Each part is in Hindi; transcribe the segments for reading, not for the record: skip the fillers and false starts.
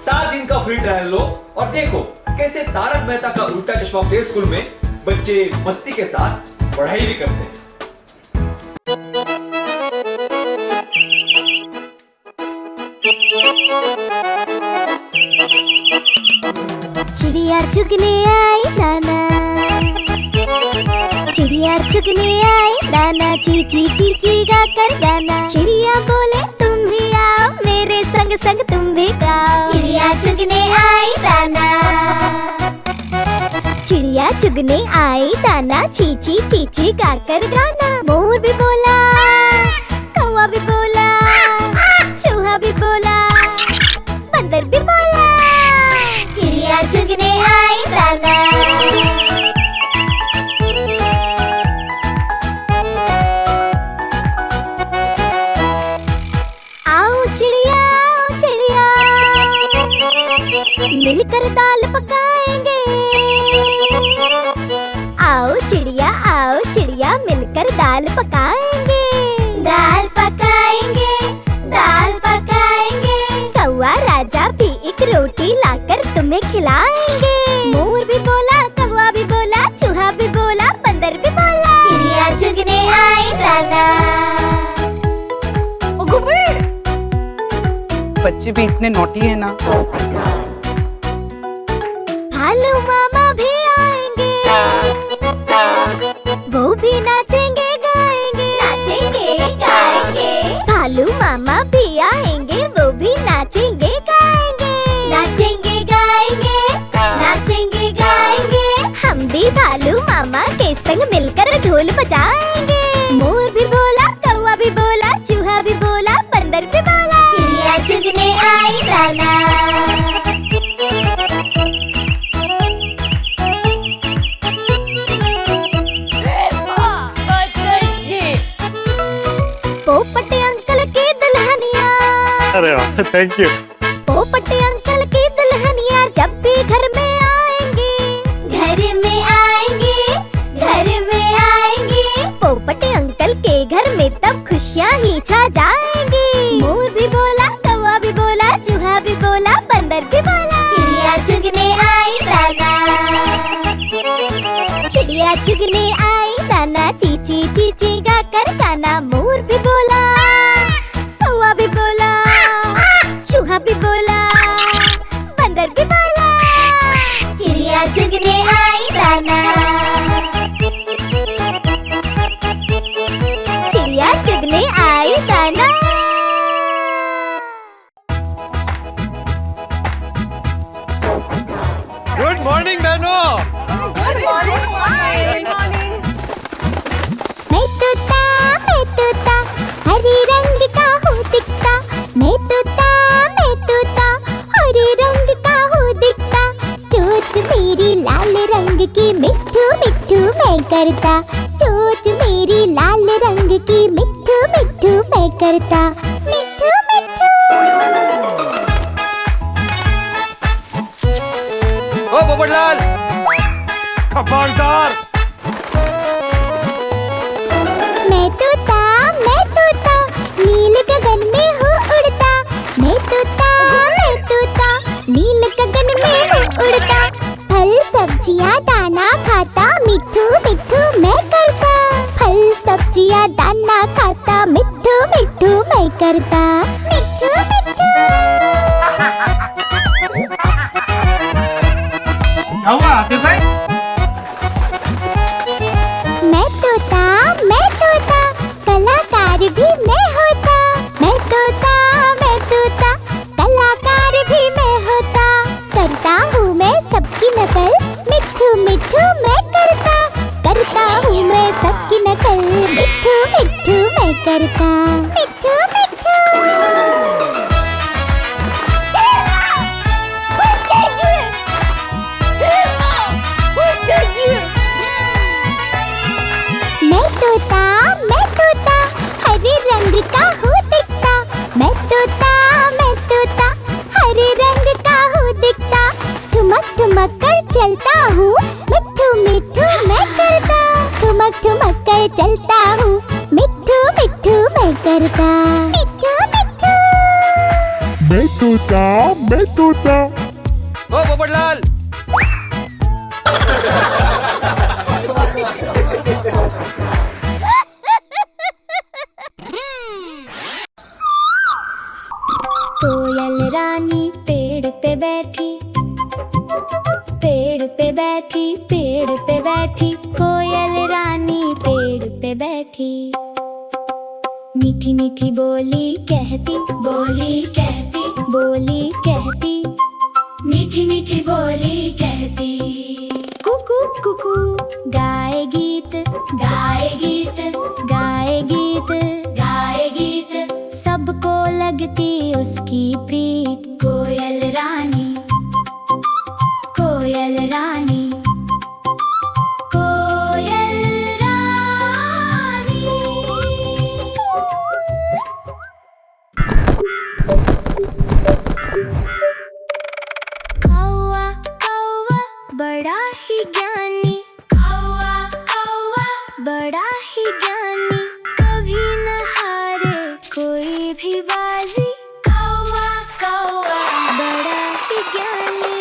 7 दिन का फ्री ट्रायल लो और देखो कैसे तारक मेहता का उल्टा चश्मा प्ले स्कूल में बच्चे मस्ती के साथ पढ़ाई भी करते हैं। चिड़िया चुगने आई दाना, चिड़िया चुगने आई दाना, ची ची ची ची गा कर गाना। चिड़िया बोले तुम भी आओ, मेरे संग संग तुम भी गाओ। चिड़िया चुगने आई दाना, चिड़िया चुगने आई दाना, ची ची ची ची गा कर गाना। मोर भी बोला, कौवा भी बोला, चूहा भी बोला, बंदर भी बोला, चिड़िया चुगने आई दाना। आओ चिड़िया, चिड़िया, मिलकर दाल पकाएंगे। आओ चिड़िया, मिलकर दाल पकाएंगे। दाल पकाएंगे, दाल पकाएंगे। कौवा राजा भी एक रोटी लाकर तुम्हें खिलाएंगे। मोर भी बोला, कौवा भी बोला, चूहा भी बोला, बंदर भी बोला, चिड़िया चुगने आई दाना। बच्चे भी इतने नॉटी है ना। भालू मामा भी आएंगे, वो भी नाचेंगे गाएंगे। नाचेंगे गाएंगे। भालू मामा भी आएंगे, वो भी नाचेंगे गाएंगे। नाचेंगे गाएंगे, नाचेंगे गाएंगे। हम भी भालू मामा के संग मिलकर ढोल बजाएंगे। मोर भी बोला, कौवा भी बोला, चूहा भी बोला, बंदर भी बोला, चिड़िया चुगने आई दाना। पोपट अंकल की दुल्हनिया, अरे वाह, थैंक यू। पोपट अंकल की दुल्हनिया जब भी घर में आएंगे, घर में आएंगे, घर में आएंगे। पोपट अंकल के घर में तब खुशियाँ ही छा जाएंगी। मोर भी बोला, कौवा भी बोला, चूहा भी बोला, बंदर भी बोला, चिड़िया चुगने आई दाना। चिड़िया चुगने आई दाना, ची ची ची ची गा कर गाना। मोर भी बोला, कौवा भी बोला, चूहा भी बोला, बंदर भी बोला, चिड़िया चुगने आई दाना। चिड़िया चुगने आई दाना। गुड मॉर्निंग बहनों। मैं तोता, हरे रंग का हूँ दिखता। मैं तोता, हरे रंग का हूँ दिखता। चोंच मेरी लाल रंग की, मिट्ठू मिट्ठू मैं करता। चोंच मेरी लाल रंग की, मिट्ठू मिट्ठू मैं करता। मिट्ठू मिट्ठू। ओ पोपटलाल, खबरदार। मैं तोता, नील गगन में हूँ उड़ता। मैं तोता, नील गगन में हूँ उड़ता। फल सब्जियाँ दाना खाता, मिट्ठू मिट्ठू मैं करता। फल सब्जियाँ दाना खाता, मिट्ठू मिट्ठू मैं करता। मिट्ठू मिट्ठू। मैं तोता, कलाकार भी मैं होता। मैं तोता, कलाकार भी मैं होता। करता हूँ मैं सबकी नकल, मिट्ठू मिट्ठू मैं करता। करता हूँ मैं सबकी नकल, मिट्ठू मिट्ठू मैं करता। मिट्ठू मिट्ठू। मैं तोता, हरे रंग का हूँ दिखता। मैं तोता, हरे रंग का हूँ दिखता। ठुमक ठुमक कर चलता हूँ, मिट्ठू मिट्ठू मैं करता। ठुमक ठुमक कर चलता हूँ, मिट्ठू मिट्ठू मैं करता। मिट्ठू मिट्ठू। मैं तोता, मैं तोता। ओ पोपटलाल। कोयल रानी पेड़ पे बैठी, पेड़ पे बैठी, पेड़ पे बैठी, कोयल रानी पेड़ पे बैठी। मीठी मीठी बोली कहती, बोली कहती, बोली कहती, मीठी मीठी बोली कहती। कुकू कुकू गाए गीत, गाए गीत, गाए गीत, गाए गीत, सबको लगती उसकी प्रीत। कोयल रानी, कोयल रानी, कोयल रानी। कौवा कौवा बड़ा ही ज्ञानी, कौवा कौवा बड़ा ही ज्ञानी, कभी न हारे कोई भी बाजी। कौवा कौवा बड़ा ही ज्ञानी।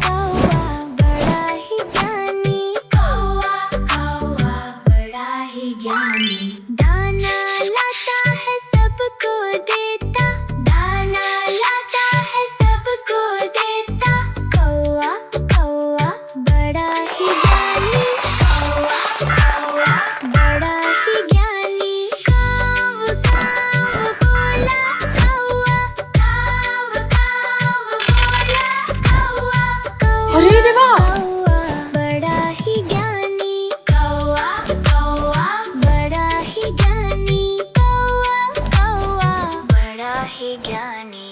कौवा बड़ा ही ज्ञानी, कौवा कौवा बड़ा ही ज्ञानी। दाना लाता है सबको देता, दाना लाता है सबको देता, कौवा कौवा बड़ा ही ज्ञानी। कौवा कौवा बड़ा ही ज्ञानी। काव काव बोला कौवा, काव काव बोला कौवा, कौवा अरे देवा! कौवा बड़ा ही ज्ञानी। कौवा कौवा बड़ा ही ज्ञानी, कौवा कौवा बड़ा ही ज्ञानी।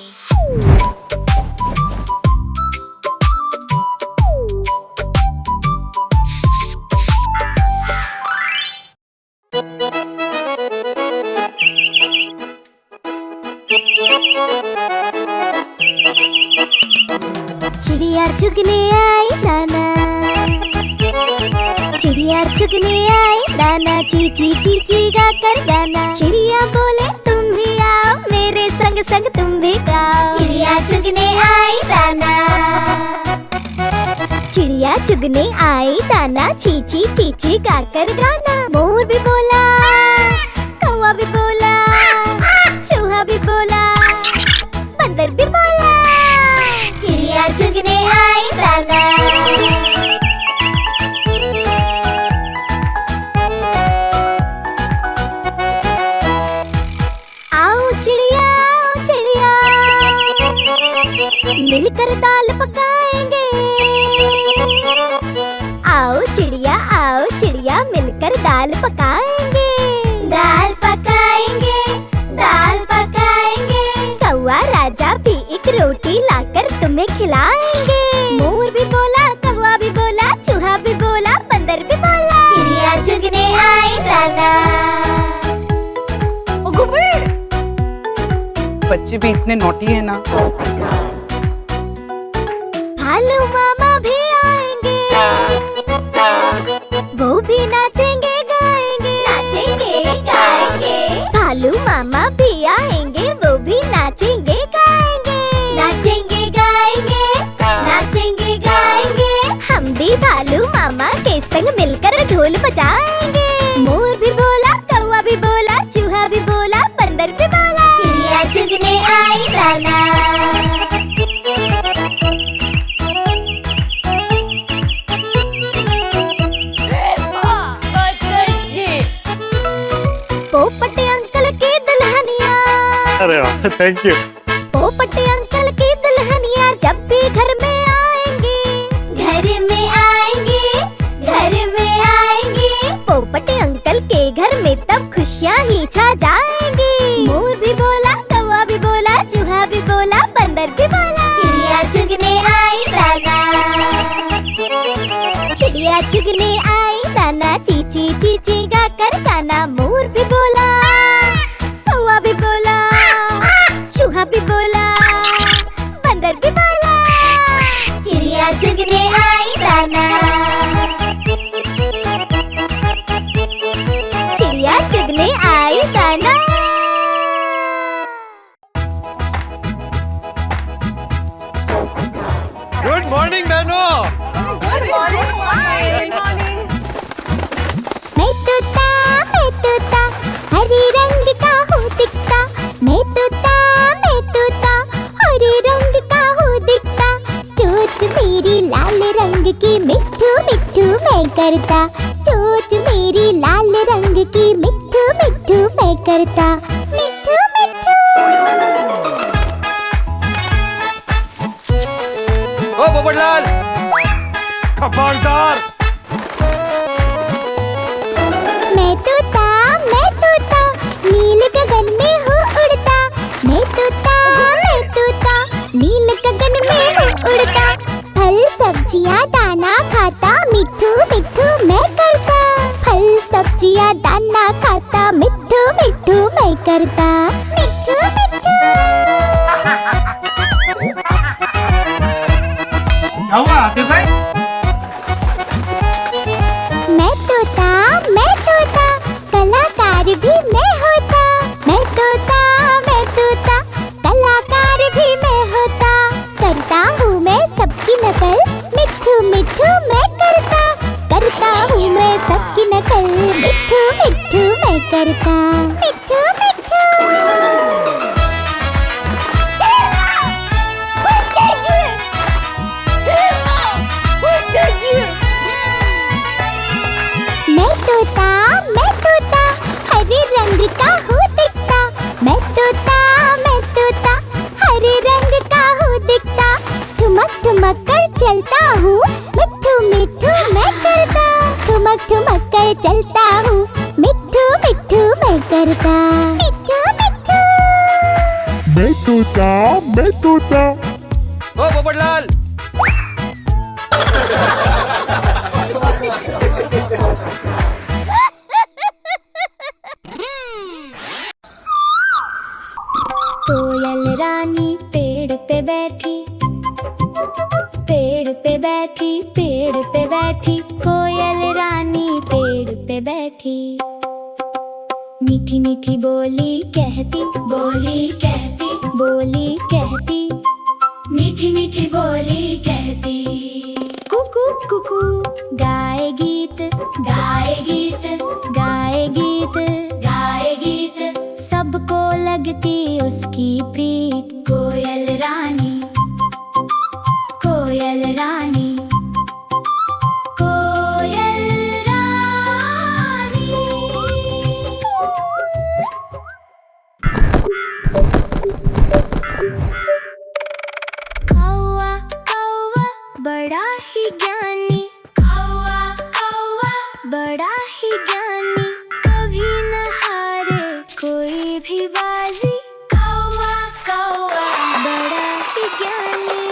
चिड़िया चुगने आई दाना, चिड़िया चुगने आई दाना, चीची चीची गा कर गाना। चिड़िया बोले तुम भी आओ मेरे संग संग तुम भी गाओ। चिड़िया चुगने आई दाना, चिड़िया चुगने आई दाना, चीची चीची गा कर गाना। मोर भी बोला, कौवा भी बोला, चूहा भी बोला, बंदर भी बोला, चिड़िया चुगने आई दाना। आओ चिड़िया, आओ चिड़िया, मिलकर दाल पकाएंगे। आओ चिड़िया मिलकर दाल पकाएंगे। दाल पकाएंगे, दाल पकाएंगे, कौवा राजा भी एक रोटी लाकर तुम्हें खिलाएंगे। मोर भी बोला, कौवा भी बोला, चूहा भी बोला, बंदर भी बोला, चिड़िया चुगने आई दाना। बच्चे भी इतने नॉटी है ना। भालू मामा भी आएंगे, वो भी नाचेंगे गाएंगे, नाचेंगे गाएंगे। भालू मामा भी आएंगे, वो भी नाचेंगे गाएंगे, नाचेंगे गाएंगे, नाचेंगे गाएंगे। हम भी भालू मामा के संग मिलकर ढोल बजाएंगे। मोर भी बोला, कौवा भी बोला, चूहा भी बोला, बंदर भी बोला, चिड़िया चुगने आई दाना। पोपट अंकल की दुल्हनिया, अरे वाह, थैंक यू। पोपट अंकल की दुल्हनिया जब भी घर में आएंगे, घर में आएंगे, घर में आएंगे। पोपट अंकल के घर में तब खुशियाँ ही छा जाएंगी। मोर भी बोला, कौवा भी बोला, चूहा भी बोला, बंदर भी बोला, चिड़िया चुगने आई दाना। चिड़िया चुगने आई दाना, चीची चीची गा कर गाना। मोर भी बोला, कौवा भी बोला, चूहा भी बोला, बंदर भी बोला, चिड़िया चुगने आई दाना। चिड़िया चुगने आई दाना। करता, चोंच मेरी लाल रंग की, मिट्ठू मिट्ठू मैं करता, मिट्ठू मिट्ठू। ओ पोपटलाल, खबरदार। मैं तोता, नील गगन में हूँ उड़ता, मैं तोता, नील गगन में हूँ उड़ता, फल सब्जियाँ दाना खाता, मिट्ठू मिट्ठू मैं करता, फल सब्जियाँ दाना खाता, मिट्ठू मिट्ठू मैं करता, मिट्ठू मिट्ठू। मैं तोता, कलाकार भी मैं होता, मैं तोता, कलाकार भी मैं होता, करता हूँ मैं सबकी नकल, मिट्ठू मिट्ठू मैं करता हूँ मैं सबकी नकल, मिट्ठू मिट्ठू मैं करता, मिट्ठू मिट्ठू। मैं तोता, हरे रंग का हूँ दिखता, मैं तोता, हरे रंग का हूँ दिखता, ठुमक ठुमक कर चलता हूँ, मिट्ठू मिट्ठू मैं करता, ठुमक ठुमक कर चलता हूँ, मिट्ठू मिट्ठू मैं करता, मिट्ठू मिट्ठू। मैं तोता। ओ पोपटलाल। कोयल रानी पेड़ पे बैठी, पेड़ पे बैठी, पेड़ पे बैठी, कोयल रानी पेड़ पे बैठी, मीठी मीठी बोली कहती, बोली कहती, बोली कहती, मीठी मीठी बोली कहती, कुकू कुकू गाए गीत, गाए गीत, गाए गीत, गाए गीत, सबको लगती उसकी प्रीत, कोयल रानी, कोयल रानी, कोयल रानी। कौवा कौवा बड़ा ही ज्ञानी, कौवा कौवा बड़ा ही ज्ञानी, कभी न हारे कोई भी बाजी, कौवा कौवा बड़ा ही ज्ञानी।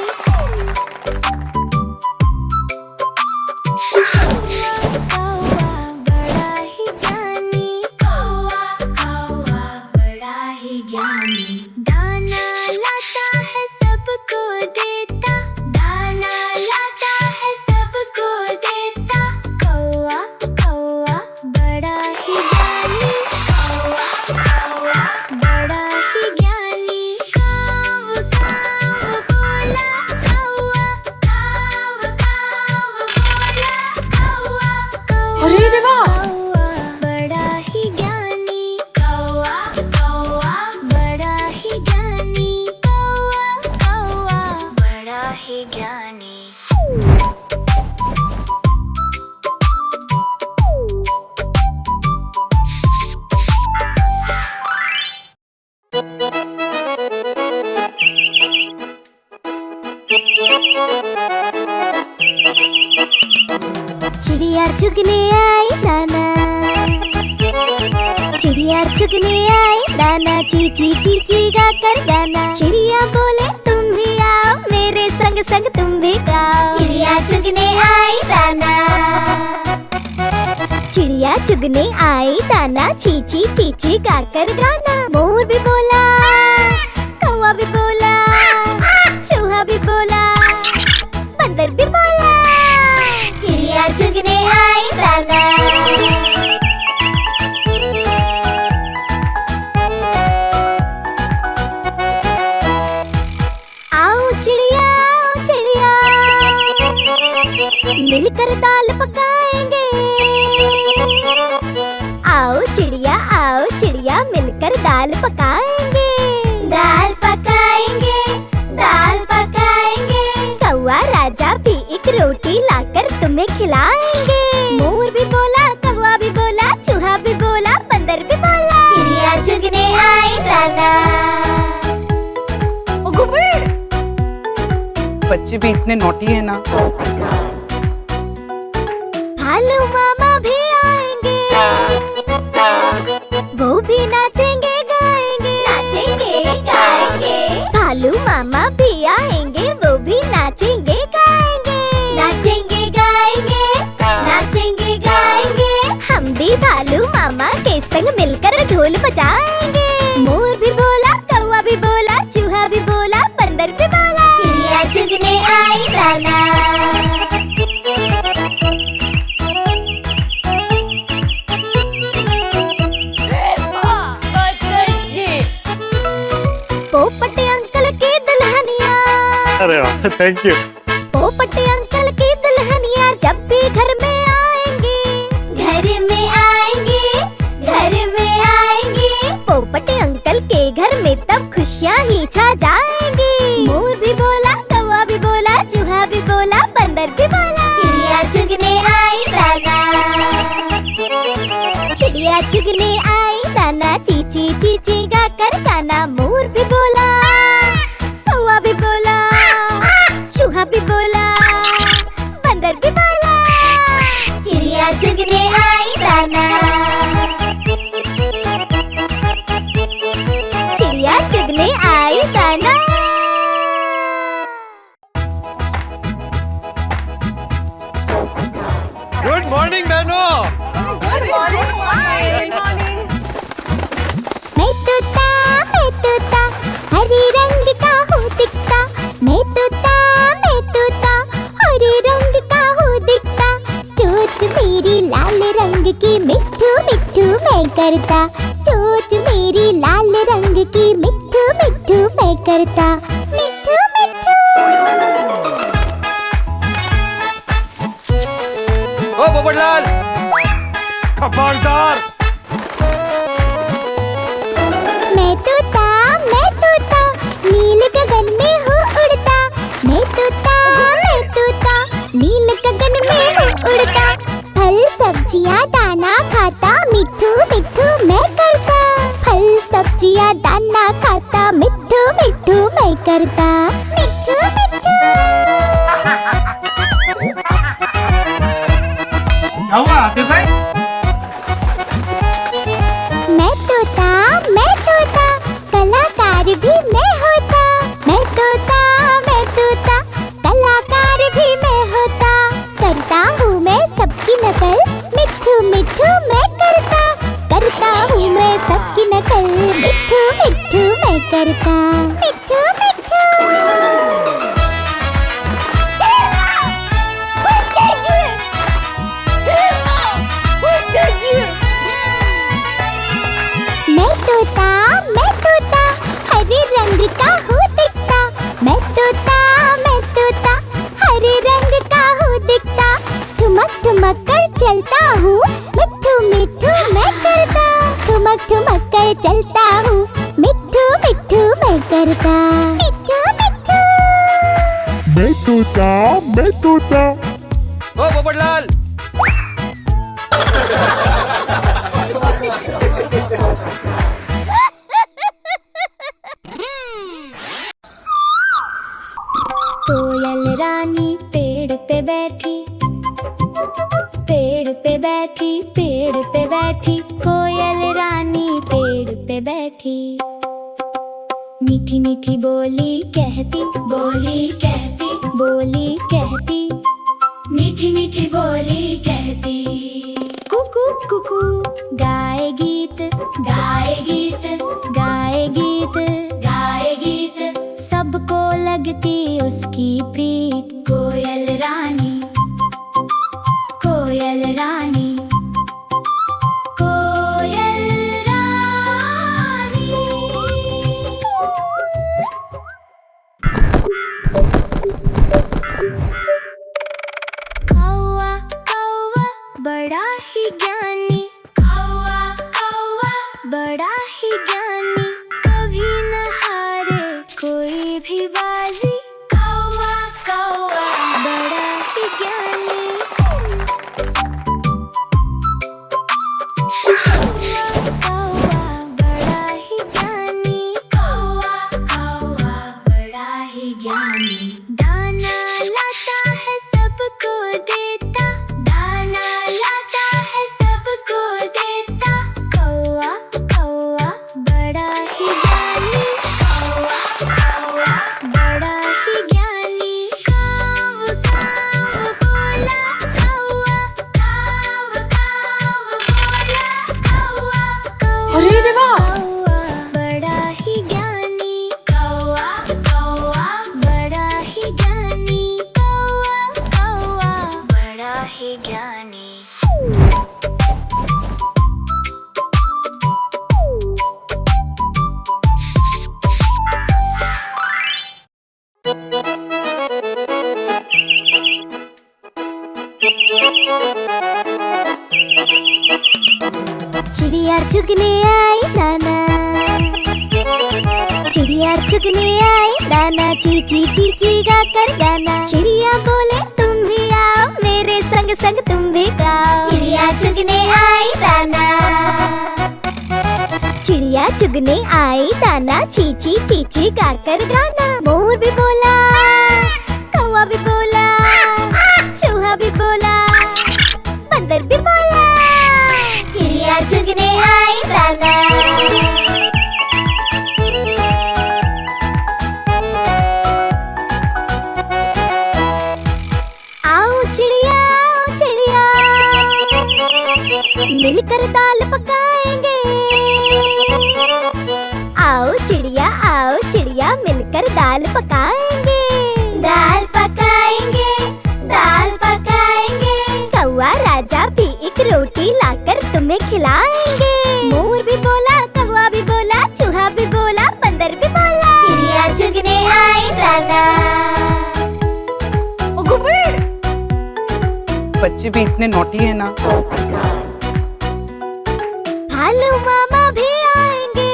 कौवा बड़ा ही ज्ञानी, कौवा कौवा बड़ा ही ज्ञानी, दाना लाता है सबको देता, दाना लाता है सबको देता, कौवा कौवा बड़ा ही ज्ञानी, कौवा कौवा बड़ा ही ज्ञानी, काव काव बोला कौवा, काव काव बोला कौवा, कौवा अरे देवा! कौवा बड़ा ही ज्ञानी, कौवा कौवा बड़ा ही ज्ञानी, कौवा कौवा बड़ा ही ज्ञानी। चिड़िया चुगने आई दाना, चिड़िया चुगने आई दाना, चीची चीची गा कर गाना, चिड़िया बोले तुम भी आओ मेरे संग संग तुम भी गाओ, चिड़िया चुगने आई दाना, चिड़िया चुगने आई दाना, चीची चीची गा कर गाना, मोर भी बोला, कौवा भी बोला, चूहा भी बोला, बंदर भी बोला, चिड़िया चुगने आई दाना। आओ चिड़िया मिलकर दाल पकाएंगे, आओ चिड़िया मिलकर दाल पकाएंगे, दाल पकाएंगे, दाल पकाएंगे, कौवा राजा भी एक रोटी लाकर तुम्हें खिलाएंगे, दाना। बच्चे भी इतने नॉटी है ना। भालू मामा भी आएंगे, वो भी नाचेंगे गाएंगे। नाचेंगे गाएंगे। भालू मामा भी आएंगे, वो भी नाचेंगे गाएंगे। नाचेंगे गाएंगे। नाचेंगे गाएंगे। हम भी भालू मामा के संग मिलकर ढोल बजाएंगे। मोर भी बोला, कौवा भी बोला, चूहा भी बोला, बंदर भी बोला, चिड़िया चुगने आई दाना। पोपट अंकल की दुल्हनिया, अरे वाह, थैंक यू। पोपट अंकल की दुल्हनिया जब भी घर में आएंगे, घर में आएंगे, घर में आएंगे। पोपट अंकल के घर में तब खुशियाँ ही छा जाएंगी। मोर भी बोला, कौवा भी बोला, चूहा भी बोला, बंदर भी बोला, चिड़िया चुगने आई दाना। चिड़िया चुगने आई दाना, चीची चीची गाकर गाना। मोर भी बोला, कौवा भी बोला, चूहा भी बोला, बंदर भी बोला, चिड़िया चुगने आई दाना। चिड़िया चुगने आई दाना। गुड मॉर्निंग बहनों। मैं तोता हरे रंग का हूँ दिखता। मैं तोता हरे रंग का हूँ दिखता। चोच मेरी लाल रंग की मिट्ठू मिट्ठू मैं करता। चोच मेरी लाल रंग की मिट्ठू मिट्ठू मैं करता। मिट्ठू मिट्ठू। ओ पोपटलाल, खबरदार। मैं तोता नील गगन में हूँ उड़ता। मैं तोता नील गगन में हूँ उड़ता। फल सब्जियाँ दाना खाता, मिट्ठू मिट्ठू मैं करता। फल सब्जियाँ दाना खाता, मिट्ठू मिट्ठू मैं करता। मिट्ठू मिट्ठू। क्या हुआ आतिफ भाई? मैं तोता कलाकार भी मैं होता। मैं तोता कलाकार भी मैं होता। करता हूँ मैं सबकी नकल, मिट्ठू मिट्ठू मैं करता। करता हूँ मैं सबकी नकल, मिट्ठू मिट्ठू मैं करता। मिट्ठू मिट्ठू। मैं तोता हरे रंग का हूँ दिखता। मैं तोता हरे रंग का हूँ दिखता। ठुमक ठुमक कर चलता हूँ, मिट्ठू मिट्ठू मैं करता। ठुमक ठुमक कर चलता हूँ, मिट्ठू मिट्ठू मैं करता। मिट्ठू मिट्ठू। मैं तोता ओ पोपटलाल। कोयल रानी पेड़ पे बैठी, पेड़ पे बैठी, पेड़ पे बैठी। कोयल रानी पेड़ पे बैठी। मीठी मीठी बोली कहती, बोली कहती, बोली कहती। मीठी मीठी बोली कहती। कुकू कुकू गाए गीत, गाए गीत, गाए गीत, गाए गीत। सबको लगती उसकी प्रीत। कोयल रानी, कोयल रानी, कोयल रानी। कौवा कौवा बड़ा ही ज्ञानी। कौवा कौवा बड़ा ही ज्ञानी। कभी न चुगने आई दाना, चिड़िया चुगने आई दाना, चीची चीची गा कर गाना। चिड़िया बोले तुम भी आओ, मेरे संग संग तुम भी गाओ। चिड़िया चुगने आई दाना, चिड़िया चुगने आई दाना, चीची चीची गा कर गाना। मोर भी बोला, कौवा भी बोला, चूहा भी बोला, बंदर भी बोला, चिड़िया चुगने आई दाना। आओ चिड़िया मिलकर दाल पकाएंगे। आओ चिड़िया मिलकर दाल पकाएंगे। दाल पकाएंगे, दाल पकाएंगे। कौवा राजा भी एक रोटी लाकर तुम्हें खिलाएंगे। मोर भी बोला, कौवा भी बोला, चूहा भी बोला, बंदर भी बोला, चिड़िया चुगने आई दाना। बच्चे भी इतने नॉटी है ना। भालू मामा भी आएंगे,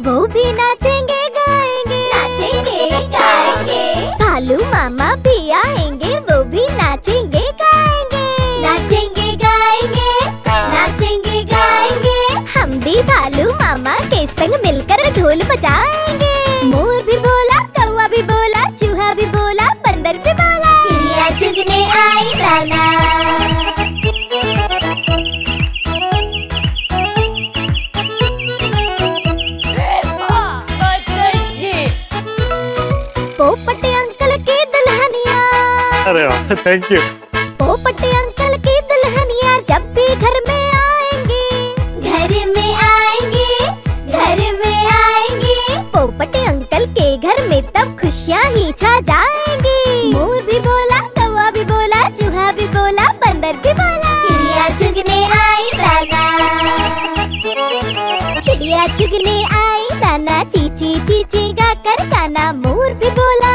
वो भी नाचेंगे गाएंगे। नाचेंगे गाएंगे। भालू मामा भी आएंगे, वो भी नाचेंगे गाएंगे। नाचेंगे गाएंगे, नाचेंगे गाएंगे। हम भी भालू मामा के संग मिलकर ढोल बजाएंगे। मोर भी बोला, कौवा भी बोला, चूहा भी बोला, बंदर भी बोला, चिड़िया चुगने आई दाना। पोपट अंकल की दुल्हनिया, अरे वाह, थैंक यू। पोपट अंकल की दुल्हनिया जब भी घर में आएंगे, घर में आएंगे, घर में आएंगे। पोपट अंकल के घर में तब खुशियाँ ही छा जाएंगी। मोर भी बोला, कौवा भी बोला, चूहा भी बोला, बंदर भी बोला, चिड़िया चुगने आई दाना। चिड़िया चुगने आई दाना, चीची चीची गा कर गाना। मोर भी बोला,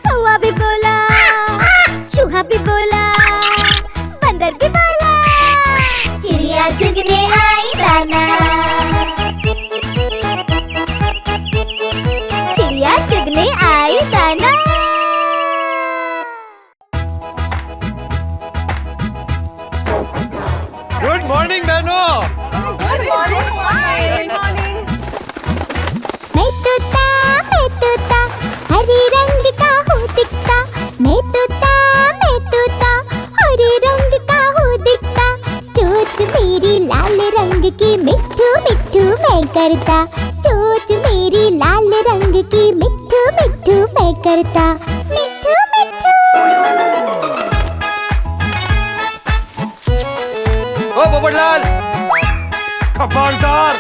कौवा भी बोला, चूहा भी बोला, बंदर भी बोला, चिड़िया चुगने आई दाना। चिड़िया चुगने आई दाना। गुड मॉर्निंग बहनों। मैं तोता, हरे रंग का हूँ दिखता। मैं तोता, हरे रंग का हूँ दिखता। चोंच मेरी लाल रंग की, मिट्ठू मिट्ठू मैं करता। चोंच मेरी लाल रंग की, मिट्ठू मिट्ठू मैं करता। मिट्ठू मिट्ठू। ओ पोपटलाल, खबरदार।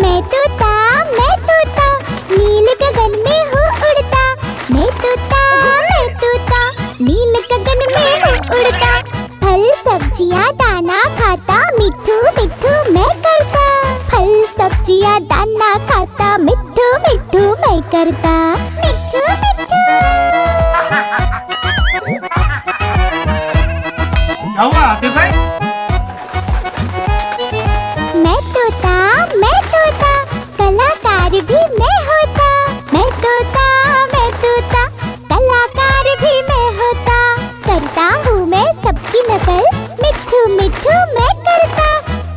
मैं तोता, नील गगन में हूँ उड़ता। मैं तोता, नील गगन में हूँ उड़ता। फल सब्जियाँ दाना खाता, मिट्ठू मिट्ठू मैं करता। फल सब्जियाँ दाना खाता, मिट्ठू मिट्ठू मैं करता। मिट्ठू मिट्ठू। क्या हुआ आतिफ भाई? मैं तोता, कलाकार भी मैं होता। मैं तोता, कलाकार भी मैं होता। करता हूँ मैं सबकी नकल, मिट्ठू मिट्ठू मैं करता।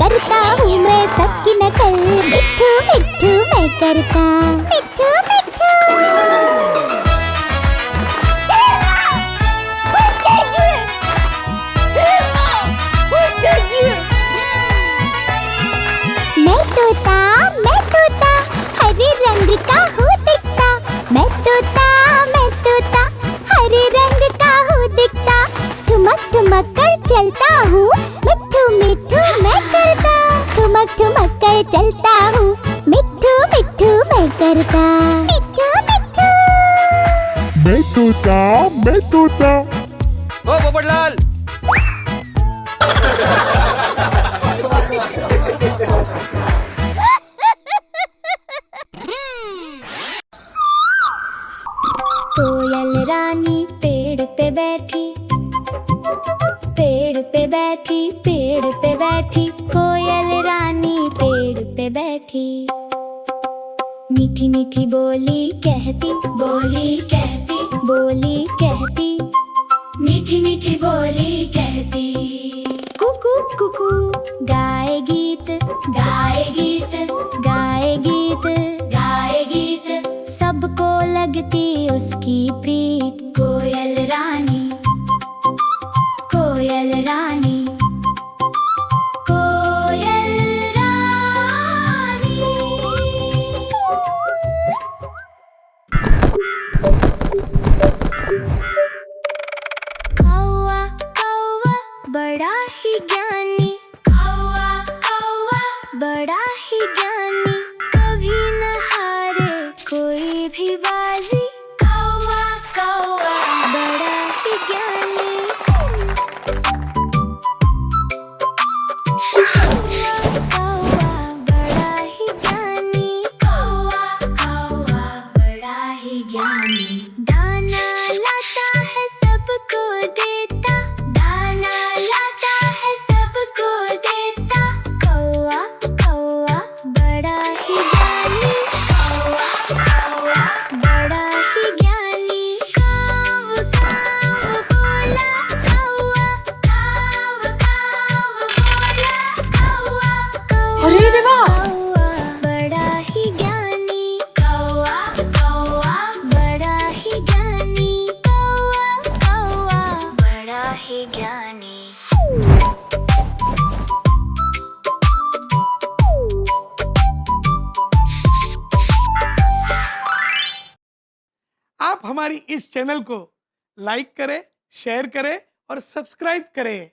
करता हूँ मैं सबकी नकल, मिट्ठू मिट्ठू मैं करता। मिट्ठू मिट्ठू। मैं तोता, हरे रंग का हूँ दिखता। मैं तोता, हरे रंग का हूँ दिखता। ठुमक ठुमक कर चलता हूँ, मिट्ठू मिट्ठू मैं करता। ठुमक ठुमक कर चलता हूँ, मिट्ठू मिट्ठू मैं करता। मिट्ठू मिट्ठू। मैं तोता। ओ पोपटलाल। कोयल रानी पेड़ पे बैठी, पेड़ पे मीठी मीठी बोली कहती, बोली कहती, बोली कहती, मीठी मीठी बोली कहती। कुकू कुकू गाए गीत, गाए गीत, गाए गीत, गाए गीत, सबको लगती उसकी प्रीत। कोयल रानी, कोयल रानी, कोयल रानी। कौवा कौवा बड़ा ही ज्ञानी, कौवा कौवा बड़ा ही ज्ञानी, कभी न हारे कोई भी बाजी। कौवा कौवा बड़ा ही ज्ञानी। कौवा बड़ा ही ज्ञानी, कौवा कौवा बड़ा ही ज्ञानी। दाना लाता है सबको देता, दाना लाता है सबको देता, कौवा कौवा बड़ा ही ज्ञानी। कौवा कौवा बड़ा ही ज्ञानी। काव काव बोला कौवा, काव काव बोला कौवा, कौवा अरे देवा! कौवा बड़ा ही ज्ञानी। कौवा कौवा बड़ा ही ज्ञानी, कौवा कौवा बड़ा ही ज्ञानी। आप हमारी इस चैनल को लाइक करें, शेयर करें और सब्सक्राइब करें।